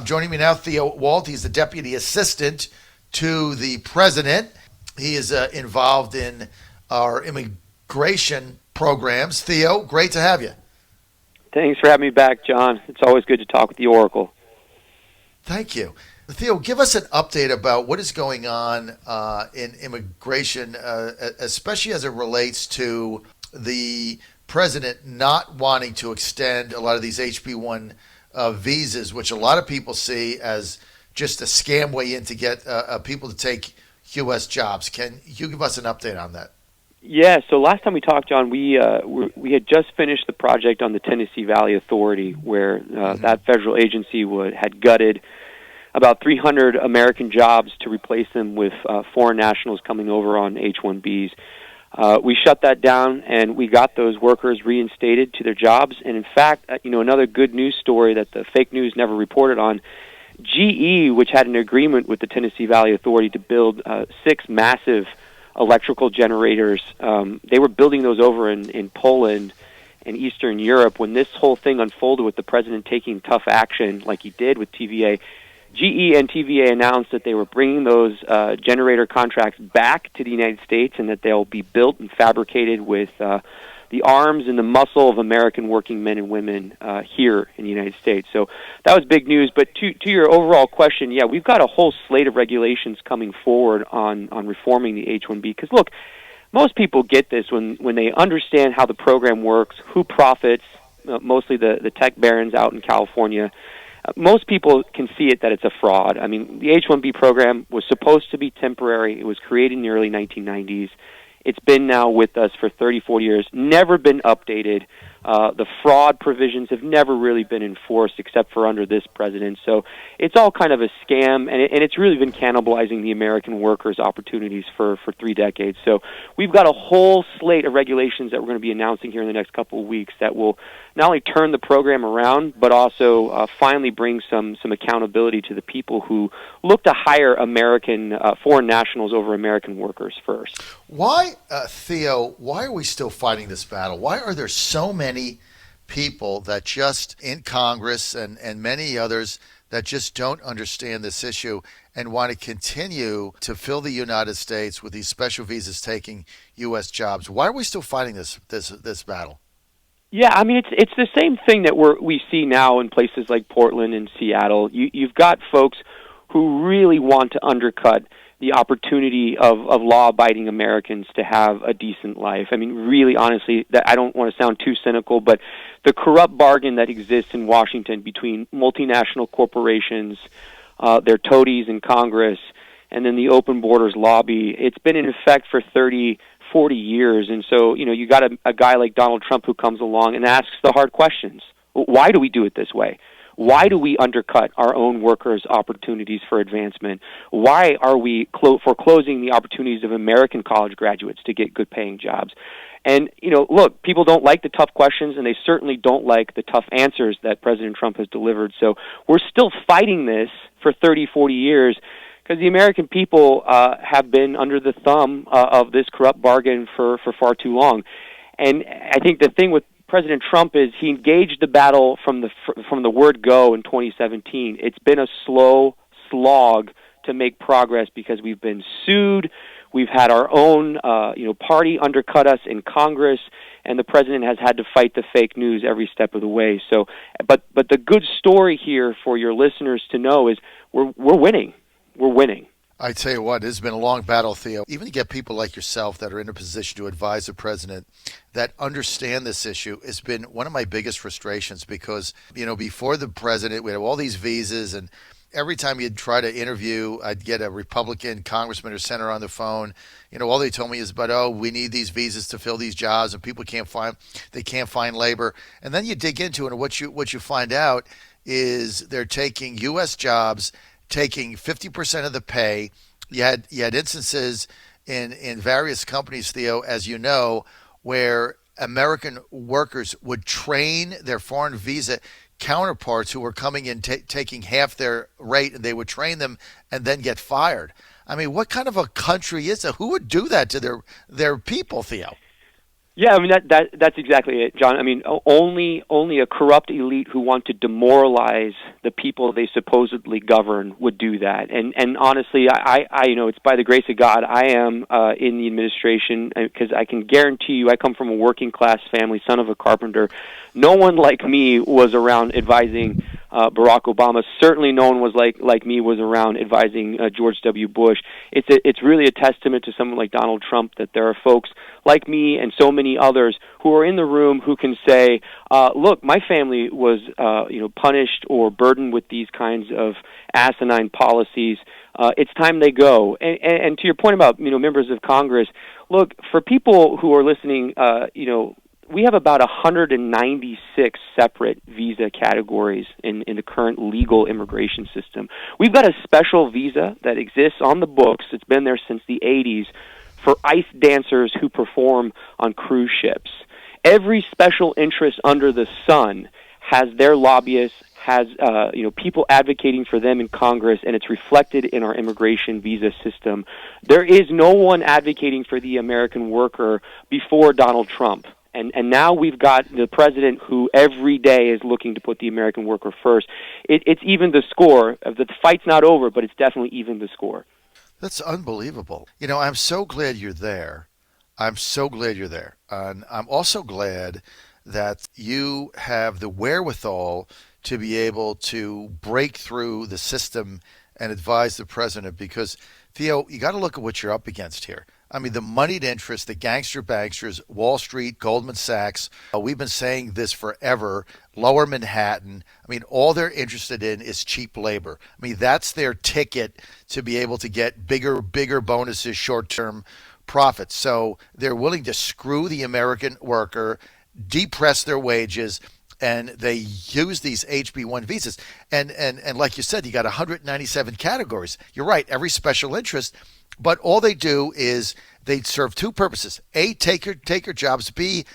Joining me now, Theo Wold. He's the Deputy Assistant to the President. He is involved in our immigration programs. Theo, great to have you. Thanks for having me back, John. It's always good to talk with the Oracle. Thank you. Theo, give us an update about what is going on in immigration, especially as it relates to the President not wanting to extend a lot of these HB1 visas, which a lot of people see as just a scam way in to get people to take U.S. jobs. Can you give us an update on that? Yeah, so last time we talked, John, we had just finished the project on the Tennessee Valley Authority, where that federal agency had gutted about 300 American jobs to replace them with foreign nationals coming over on H-1Bs. We shut that down, and we got those workers reinstated to their jobs. And in fact, another good news story that the fake news never reported on, GE, which had an agreement with the Tennessee Valley Authority to build 6 massive electrical generators, they were building those over in Poland and Eastern Europe. When this whole thing unfolded with the president taking tough action like he did with TVA, GE and TVA announced that they were bringing those generator contracts back to the United States and that they'll be built and fabricated with the arms and the muscle of American working men and women here in the United States. So that was big news. But to your overall question, yeah, we've got a whole slate of regulations coming forward on reforming the H-1B. Because, look, most people get this when they understand how the program works, who profits, mostly the tech barons out in California. Most people can see it that it's a fraud. I mean, the H-1B program was supposed to be temporary. It was created in the early 1990s. It's been now with us for 30, 40 years, never been updated. The fraud provisions have never really been enforced except for under this president. So it's all kind of a scam, and it's really been cannibalizing the American workers' opportunities for 3 decades. So we've got a whole slate of regulations that we're going to be announcing here in the next couple of weeks that will not only turn the program around, but also finally bring some accountability to the people who look to hire American foreign nationals over American workers first. Why, Theo, why are we still fighting this battle? Why are there so many people that just in Congress and many others that just don't understand this issue and want to continue to fill the United States with these special visas taking U.S. jobs? Why are we still fighting this battle? Yeah, I mean, it's the same thing that we see now in places like Portland and Seattle. You've got folks who really want to undercut the opportunity of law-abiding Americans to have a decent life. I mean, really, honestly, that I don't want to sound too cynical, but the corrupt bargain that exists in Washington between multinational corporations, their toadies in Congress, and then the open borders lobby, it's been in effect for 30, 40 years. And so, you got a guy like Donald Trump who comes along and asks the hard questions. Why do we do it this way? Why do we undercut our own workers' opportunities for advancement? Why are we foreclosing the opportunities of American college graduates to get good-paying jobs? And, look, people don't like the tough questions, and they certainly don't like the tough answers that President Trump has delivered. So we're still fighting this for 30, 40 years because the American people have been under the thumb of this corrupt bargain for far too long. And I think the thing with President Trump is he engaged the battle from the word go in 2017. It's been a slow slog to make progress because we've been sued, we've had our own party undercut us in Congress, and the president has had to fight the fake news every step of the way. So, but the good story here for your listeners to know is we're winning. We're winning. I tell you what, it's been a long battle, Theo. Even to get people like yourself that are in a position to advise the president that understand this issue has been one of my biggest frustrations because, before the president, we had all these visas, and every time you'd try to interview, I'd get a Republican congressman or senator on the phone. All they told me is about, we need these visas to fill these jobs, and people can't find labor. And then you dig into it, and what you find out is they're taking U.S. jobs, taking 50% of the pay. You had instances in various companies, Theo, as you know, where American workers would train their foreign visa counterparts who were coming in taking half their rate, and they would train them and then get fired. I mean, what kind of a country is it? Who would do that to their people, Theo? Yeah, I mean that's exactly it, John. I mean, only a corrupt elite who want to demoralize the people they supposedly govern would do that. And honestly, I it's by the grace of God I am in the administration, because I can guarantee you I come from a working class family, son of a carpenter. No one like me was around advising Barack Obama. Certainly, no one was like me was around advising George W. Bush. It's really a testament to someone like Donald Trump that there are folks like me and so many others who are in the room who can say, look, my family was punished or burdened with these kinds of asinine policies. It's time they go. And to your point about members of Congress, look, for people who are listening, we have about 196 separate visa categories in the current legal immigration system. We've got a special visa that exists on the books. It's been there since the 80s for ice dancers who perform on cruise ships. Every special interest under the sun has their lobbyists, has people advocating for them in Congress, and it's reflected in our immigration visa system. There is no one advocating for the American worker before Donald Trump. And now we've got the president who every day is looking to put the American worker first. It's even the score. The fight's not over, but it's definitely even the score. That's unbelievable. I'm so glad you're there. I'm so glad you're there. And I'm also glad that you have the wherewithal to be able to break through the system and advise the president, because, Theo, you got to look at what you're up against here. I mean, the moneyed interests, the gangster banksters, Wall Street, Goldman Sachs, we've been saying this forever, Lower Manhattan. I mean, all they're interested in is cheap labor. I mean, that's their ticket to be able to get bigger bonuses, short-term profits. So they're willing to screw the American worker, depress their wages, and they use these HB1 visas. And like you said, you got 197 categories. You're right, every special interest. But all they do is they serve two purposes. A, take your jobs. B,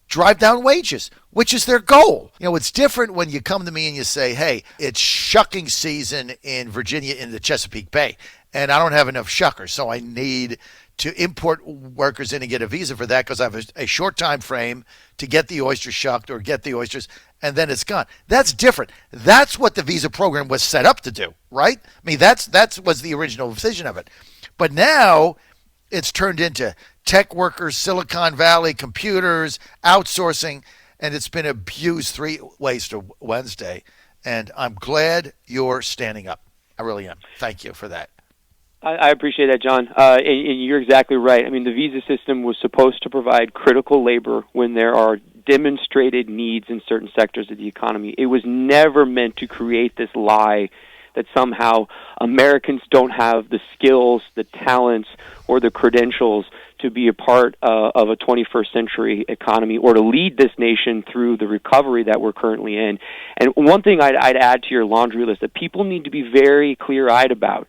drive down wages, which is their goal. It's different when you come to me and you say, hey, it's shucking season in Virginia in the Chesapeake Bay, and I don't have enough shuckers, so I need to import workers in and get a visa for that because I have a short time frame to get the oyster shucked or get the oysters, and then it's gone. That's different. That's what the visa program was set up to do, right? I mean, that was the original vision of it. But now it's turned into tech workers, Silicon Valley, computers, outsourcing, and it's been abused three ways to Wednesday. And I'm glad you're standing up. I really am. Thank you for that. I appreciate that, John. And you're exactly right. I mean, the visa system was supposed to provide critical labor when there are demonstrated needs in certain sectors of the economy. It was never meant to create this lie that somehow Americans don't have the skills, the talents, or the credentials to be a part of a 21st century economy or to lead this nation through the recovery that we're currently in. And one thing I'd add to your laundry list that people need to be very clear-eyed about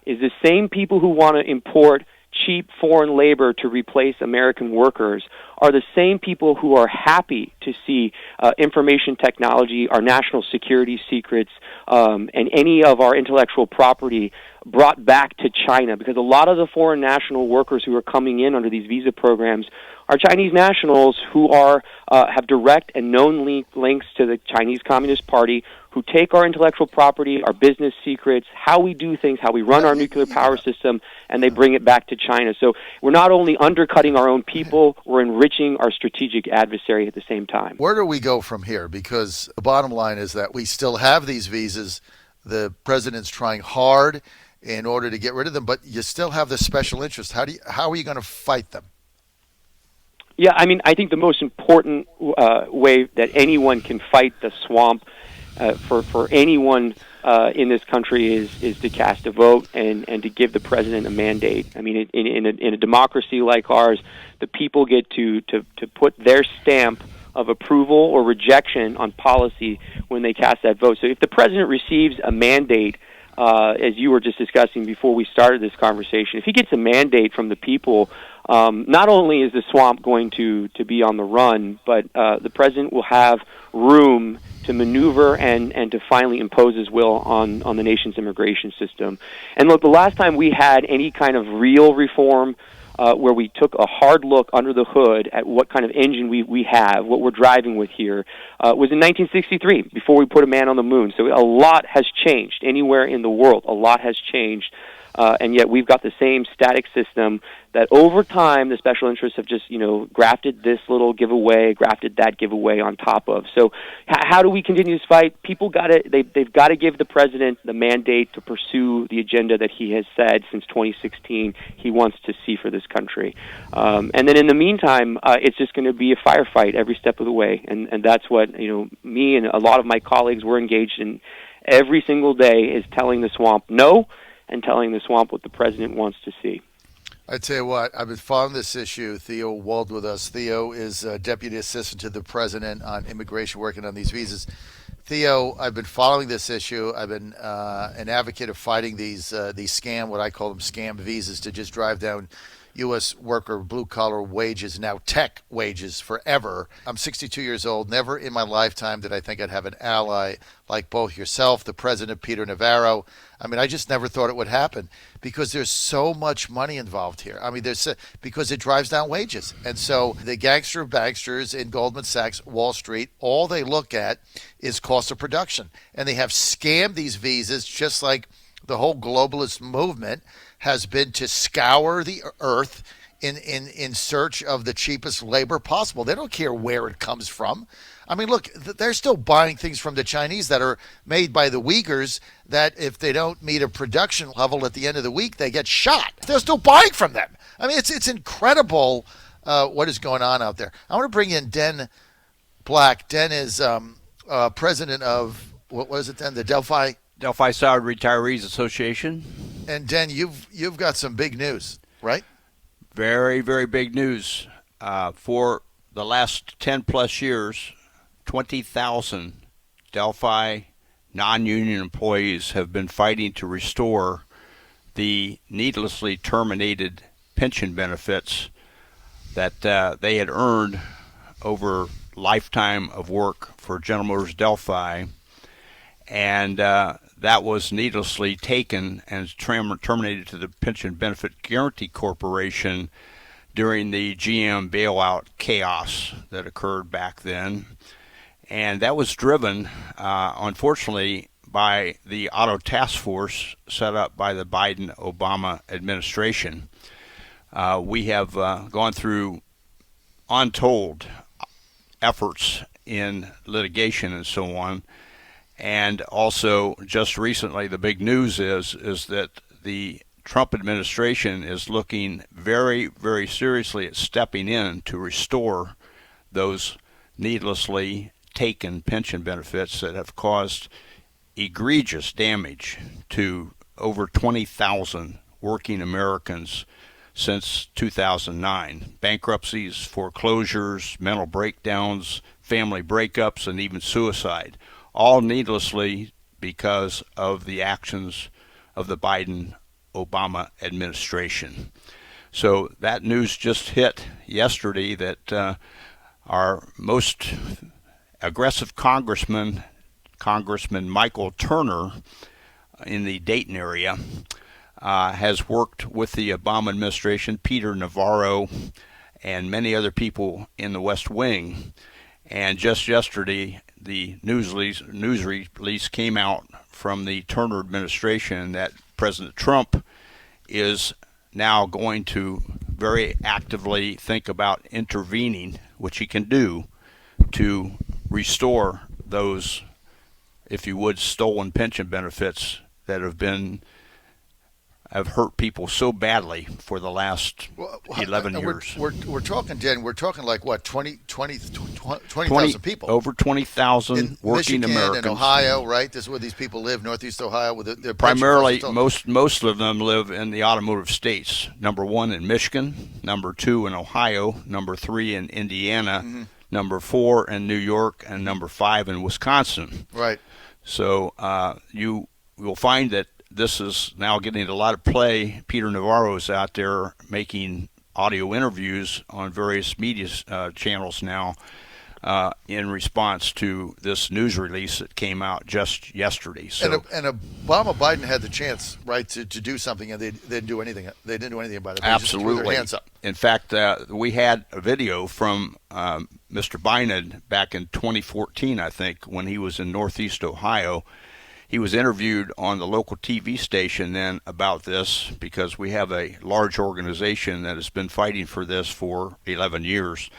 is the same people who want to import cheap foreign labor to replace American workers are the same people who are happy to see information technology, our national security secrets, and any of our intellectual property brought back to China, because a lot of the foreign national workers who are coming in under these visa programs are Chinese nationals who are have direct and known links to the Chinese Communist Party, who take our intellectual property, our business secrets, how we do things, how we run our nuclear power system, and they bring it back to China. So we're not only undercutting our own people, we're enriching our strategic adversary at the same time. Where do we go from here? Because the bottom line is that we still have these visas. The president's trying hard in order to get rid of them, but you still have the special interest. How are you going to fight them? Yeah, I mean, I think the most important way that anyone can fight the swamp for anyone in this country is to cast a vote and to give the president a mandate. I mean, in a democracy like ours, the people get to put their stamp of approval or rejection on policy when they cast that vote. So if the president receives a mandate, as you were just discussing before we started this conversation, if he gets a mandate from the people, not only is the swamp going to be on the run, but the president will have room to maneuver and to finally impose his will on the nation's immigration system. And look, the last time we had any kind of real reform where we took a hard look under the hood at what kind of engine we have, what we're driving with here, was in 1963, before we put a man on the moon. So a lot has changed. Anywhere in the world, a lot has changed. And yet we've got the same static system that over time the special interests have just, grafted this little giveaway, grafted that giveaway on top of. So how do we continue this fight? People they've got to give the president the mandate to pursue the agenda that he has said since 2016 he wants to see for this country. And then in the meantime, it's just going to be a firefight every step of the way. And that's what, me and a lot of my colleagues were engaged in every single day, is telling the swamp no, and telling the swamp what the president wants to see. I tell you what, I've been following this issue. Theo Wold with us. Theo is Deputy Assistant to the President on Immigration, working on these visas. Theo, I've been following this issue. I've been an advocate of fighting these scam, what I call them scam visas, to just drive down U.S. worker blue-collar wages, now tech wages, forever. I'm 62 years old. Never in my lifetime did I think I'd have an ally like both yourself, the President, Peter Navarro. I mean, I just never thought it would happen, because there's so much money involved here. I mean, because it drives down wages. And so the gangster of banksters in Goldman Sachs, Wall Street, all they look at is cost of production. And they have scammed these visas, just like the whole globalist movement has been to scour the earth in search of the cheapest labor possible. They don't care where it comes from. I mean, look, they're still buying things from the Chinese that are made by the Uyghurs, that if they don't meet a production level at the end of the week, they get shot. They're still buying from them. I mean, it's incredible what is going on out there. I want to bring in Den Black. Den is president of, what was it, Den? The Delphi Salary Retirees Association. And Den, you've got some big news, right? Very, very big news. For the last 10-plus years, 20,000 Delphi non-union employees have been fighting to restore the needlessly terminated pension benefits that they had earned over lifetime of work for General Motors Delphi. And that was needlessly taken and terminated to the Pension Benefit Guaranty Corporation during the GM bailout chaos that occurred back then. And that was driven, unfortunately, by the Auto Task Force set up by the Biden-Obama administration. We have gone through untold efforts in litigation and so on. And also, just recently, the big news is that the Trump administration is looking very, very seriously at stepping in to restore those needlessly taken pension benefits that have caused egregious damage to over 20,000 working Americans since 2009. Bankruptcies, foreclosures, mental breakdowns, family breakups, and even suicide. All needlessly because of the actions of the Biden-Obama administration. So that news just hit yesterday that our most aggressive Congressman Michael Turner in the Dayton area has worked with the Obama administration, Peter Navarro, and many other people in the West Wing. And just yesterday, the news release came out from the Turner administration that President Trump is now going to very actively think about intervening, which he can do, to restore those, if you would, stolen pension benefits that have hurt people so badly for the last 11 years. We're talking, Dan, we're talking like what, 20,000 people? Over 20,000 working Michigan Americans. And Ohio, right? This is where these people live, Northeast Ohio. With their primarily, most of them live in the automotive states. Number 1 in Michigan, number 2 in Ohio, number 3 in Indiana, number 4 in New York, and number 5 in Wisconsin. Right. So you will find that this is now getting a lot of play. Peter Navarro is out there making audio interviews on various media channels now, in response to this news release that came out just yesterday. So, and Obama, Biden had the chance, right, to do something, and they didn't do anything. They didn't do anything about it. They absolutely. just threw their hands up. In fact, we had a video from Mr. Biden back in 2014, I think, when he was in Northeast Ohio. He was interviewed on the local TV station then about this, because we have a large organization that has been fighting for this for 11 years.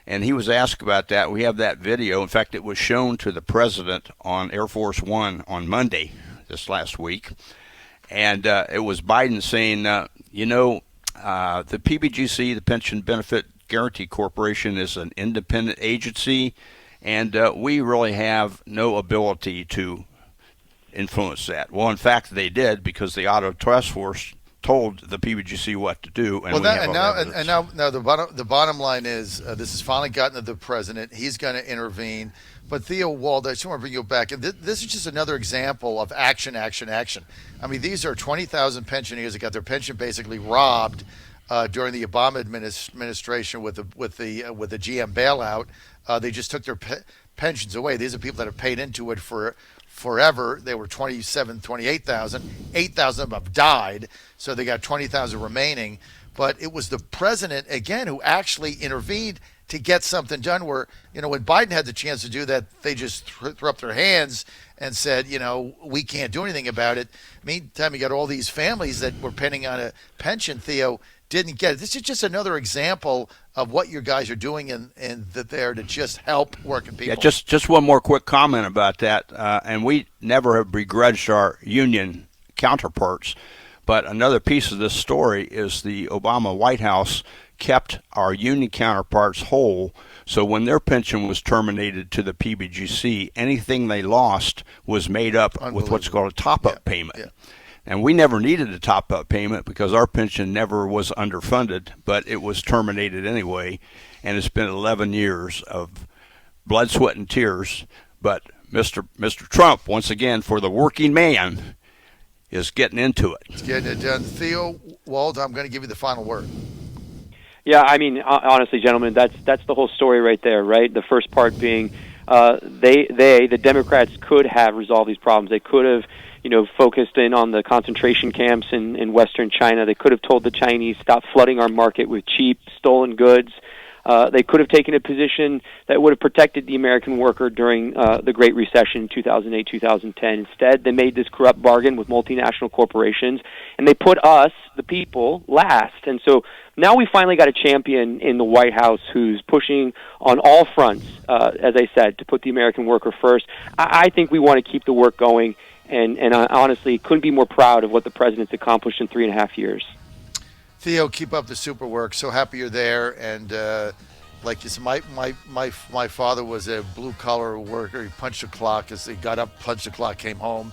And he was asked about that. We have that video. In fact, it was shown to the president on Air Force One on Monday this last week. And it was Biden saying, the PBGC, the Pension Benefit Guaranty Corporation, is an independent agency, and we really have no ability to influence that. Well, in fact, they did, because the Auto Task Force told the PBGC what to do. And now the bottom line is this has finally gotten to the president. He's going to intervene. But Theo, Wold, I just want to bring you back. This is just another example of action. I mean, these are 20,000 pensioners that got their pension basically robbed during the Obama administration with the GM bailout. They just took their pensions away. These are people that have paid into it for forever. They were 28,000. 8,000 of them have died, so they got 20,000 remaining. But it was the president, again, who actually intervened to get something done where, when Biden had the chance to do that, they just threw up their hands and said, we can't do anything about it. Meantime, you got all these families that were pending on a pension, Theo, didn't get it. This is just another example of what your guys are doing and that they're to just help working people. Yeah, just one more quick comment about that. And we never have begrudged our union counterparts, but another piece of this story is the Obama White House kept our union counterparts whole, so when their pension was terminated to the PBGC, anything they lost was made up with what's called a top-up payment. Yeah. And we never needed a top-up payment because our pension never was underfunded, but it was terminated anyway, and it's been 11 years of blood, sweat, and tears. But Mr. Trump, once again, for the working man, is getting into it. It's getting it done. Theo, Wold, I'm going to give you the final word. Yeah, honestly, gentlemen, that's the whole story right there, right? The first part being the Democrats could have resolved these problems. They could have focused in on the concentration camps in Western China. They could have told the Chinese, stop flooding our market with cheap, stolen goods. They could have taken a position that would have protected the American worker during the Great Recession in 2008, 2010. Instead, they made this corrupt bargain with multinational corporations, and they put us, the people, last. And so now we finally got a champion in the White House who's pushing on all fronts, as I said, to put the American worker first. I think we want to keep the work going. And I honestly couldn't be more proud of what the president's accomplished in 3.5 years. Theo, keep up the super work. So happy you're there. And like you said, my father was a blue-collar worker. He punched the clock as he got up, punched the clock, came home,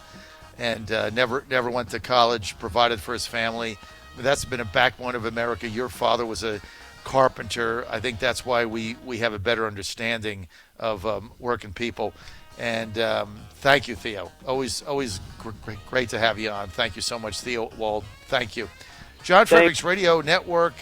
and never went to college, provided for his family. That's been a backbone of America. Your father was a carpenter. I think that's why we have a better understanding of working people. And thank you, Theo. Always great to have you on. Thank you so much, Theo Wold. Thank you. John Fredericks Radio Network.